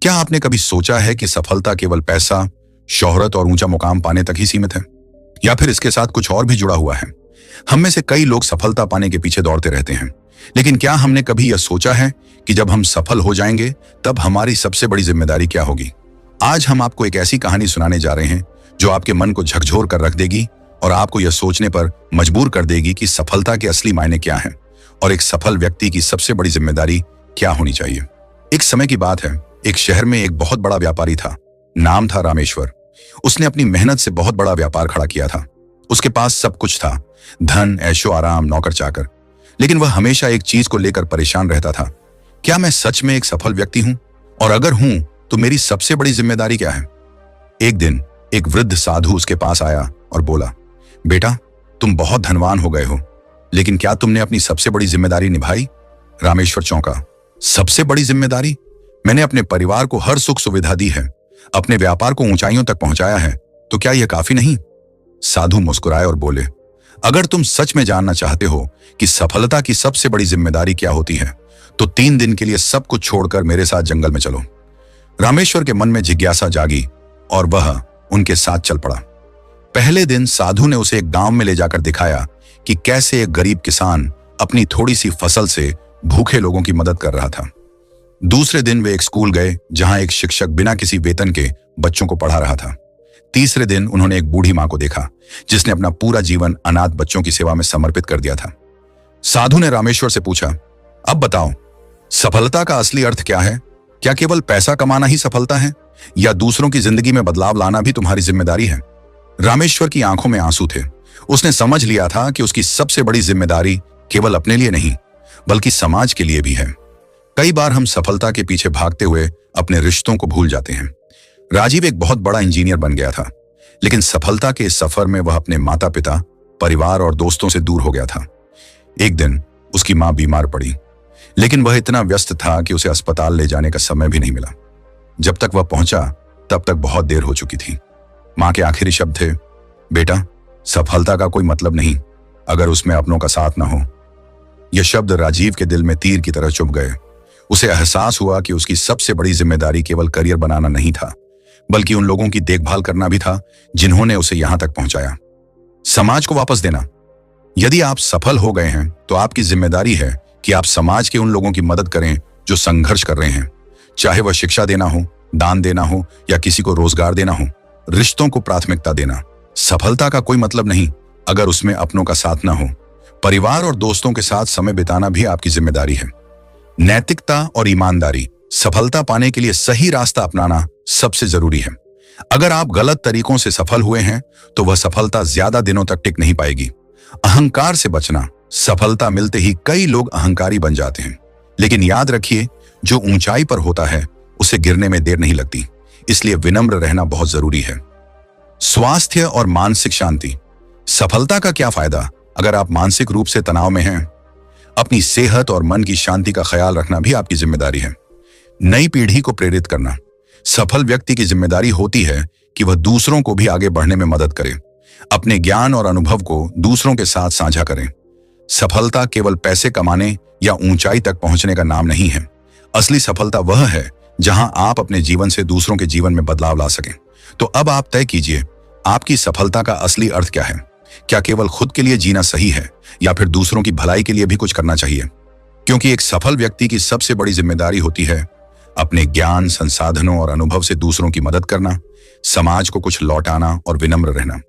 क्या आपने कभी सोचा है कि सफलता केवल पैसा, शोहरत और ऊंचा मुकाम पाने तक ही सीमित है, या फिर इसके साथ कुछ और भी जुड़ा हुआ है? हम में से कई लोग सफलता पाने के पीछे दौड़ते रहते हैं, लेकिन क्या हमने कभी यह सोचा है कि जब हम सफल हो जाएंगे तब हमारी सबसे बड़ी जिम्मेदारी क्या होगी? आज हम आपको एक ऐसी कहानी सुनाने जा रहे हैं जो आपके मन को झकझोर कर रख देगी और आपको यह सोचने पर मजबूर कर देगी कि सफलता के असली मायने क्या हैं और एक सफल व्यक्ति की सबसे बड़ी जिम्मेदारी क्या होनी चाहिए। एक समय की बात है, एक शहर में एक बहुत बड़ा व्यापारी था। नाम था रामेश्वर। उसने अपनी मेहनत से बहुत बड़ा व्यापार खड़ा किया था। उसके पास सब कुछ था, धन, ऐशो आराम, नौकर चाकर। लेकिन वह हमेशा एक चीज को लेकर परेशान रहता था, क्या मैं सच में एक सफल व्यक्ति हूं? और अगर हूं तो मेरी सबसे बड़ी जिम्मेदारी क्या है? एक दिन एक वृद्ध साधु उसके पास आया और बोला, बेटा, तुम बहुत धनवान हो गए हो, लेकिन क्या तुमने अपनी सबसे बड़ी जिम्मेदारी निभाई? रामेश्वर चौंका। सबसे बड़ी जिम्मेदारी? मैंने अपने परिवार को हर सुख सुविधा दी है, अपने व्यापार को ऊंचाइयों तक पहुंचाया है, तो क्या यह काफी नहीं? साधु मुस्कुराए और बोले, अगर तुम सच में जानना चाहते हो कि सफलता की सबसे बड़ी जिम्मेदारी क्या होती है, तो 3 दिन के लिए सब कुछ छोड़कर मेरे साथ जंगल में चलो। रामेश्वर के मन में जिज्ञासा जागी और वह उनके साथ चल पड़ा। पहले दिन साधु ने उसे एक गांव में ले जाकर दिखाया कि कैसे एक गरीब किसान अपनी थोड़ी सी फसल से भूखे लोगों की मदद कर रहा था। दूसरे दिन वे एक स्कूल गए जहां एक शिक्षक बिना किसी वेतन के बच्चों को पढ़ा रहा था। तीसरे दिन उन्होंने एक बूढ़ी मां को देखा जिसने अपना पूरा जीवन अनाथ बच्चों की सेवा में समर्पित कर दिया था। साधु ने रामेश्वर से पूछा, अब बताओ, सफलता का असली अर्थ क्या है? क्या केवल पैसा कमाना ही सफलता है, या दूसरों की जिंदगी में बदलाव लाना भी तुम्हारी जिम्मेदारी है? रामेश्वर की आंखों में आंसू थे। उसने समझ लिया था कि उसकी सबसे बड़ी जिम्मेदारी केवल अपने लिए नहीं बल्कि समाज के लिए भी है। कई बार हम सफलता के पीछे भागते हुए अपने रिश्तों को भूल जाते हैं। राजीव एक बहुत बड़ा इंजीनियर बन गया था, लेकिन सफलता के इस सफर में वह अपने माता पिता, परिवार और दोस्तों से दूर हो गया था। एक दिन उसकी मां बीमार पड़ी, लेकिन वह इतना व्यस्त था कि उसे अस्पताल ले जाने का समय भी नहीं मिला। जब तक वह पहुंचा तब तक बहुत देर हो चुकी थी। मां के आखिरी शब्द थे, बेटा, सफलता का कोई मतलब नहीं अगर उसमें अपनों का साथ ना हो। यह शब्द राजीव के दिल में तीर की तरह चुभ गए। उसे एहसास हुआ कि उसकी सबसे बड़ी जिम्मेदारी केवल करियर बनाना नहीं था, बल्कि उन लोगों की देखभाल करना भी था जिन्होंने उसे यहां तक पहुंचाया। समाज को वापस देना। यदि आप सफल हो गए हैं तो आपकी जिम्मेदारी है कि आप समाज के उन लोगों की मदद करें जो संघर्ष कर रहे हैं, चाहे वह शिक्षा देना हो, दान देना हो या किसी को रोजगार देना हो। रिश्तों को प्राथमिकता देना। सफलता का कोई मतलब नहीं अगर उसमें अपनों का साथ ना हो। परिवार और दोस्तों के साथ समय बिताना भी आपकी जिम्मेदारी है। नैतिकता और ईमानदारी। सफलता पाने के लिए सही रास्ता अपनाना सबसे जरूरी है। अगर आप गलत तरीकों से सफल हुए हैं तो वह सफलता ज्यादा दिनों तक टिक नहीं पाएगी। अहंकार से बचना। सफलता मिलते ही कई लोग अहंकारी बन जाते हैं, लेकिन याद रखिए, जो ऊंचाई पर होता है उसे गिरने में देर नहीं लगती, इसलिए विनम्र रहना बहुत जरूरी है। स्वास्थ्य और मानसिक शांति। सफलता का क्या फायदा अगर आप मानसिक रूप से तनाव में हैं? अपनी सेहत और मन की शांति का ख्याल रखना भी आपकी जिम्मेदारी है। नई पीढ़ी को प्रेरित करना। सफल व्यक्ति की जिम्मेदारी होती है कि वह दूसरों को भी आगे बढ़ने में मदद करे, अपने ज्ञान और अनुभव को दूसरों के साथ साझा करें। सफलता केवल पैसे कमाने या ऊंचाई तक पहुंचने का नाम नहीं है। असली सफलता वह है जहां आप अपने जीवन से दूसरों के जीवन में बदलाव ला सकें। तो अब आप तय कीजिए, आपकी सफलता का असली अर्थ क्या है? क्या केवल खुद के लिए जीना सही है, या फिर दूसरों की भलाई के लिए भी कुछ करना चाहिए? क्योंकि एक सफल व्यक्ति की सबसे बड़ी जिम्मेदारी होती है अपने ज्ञान, संसाधनों और अनुभव से दूसरों की मदद करना, समाज को कुछ लौटाना और विनम्र रहना।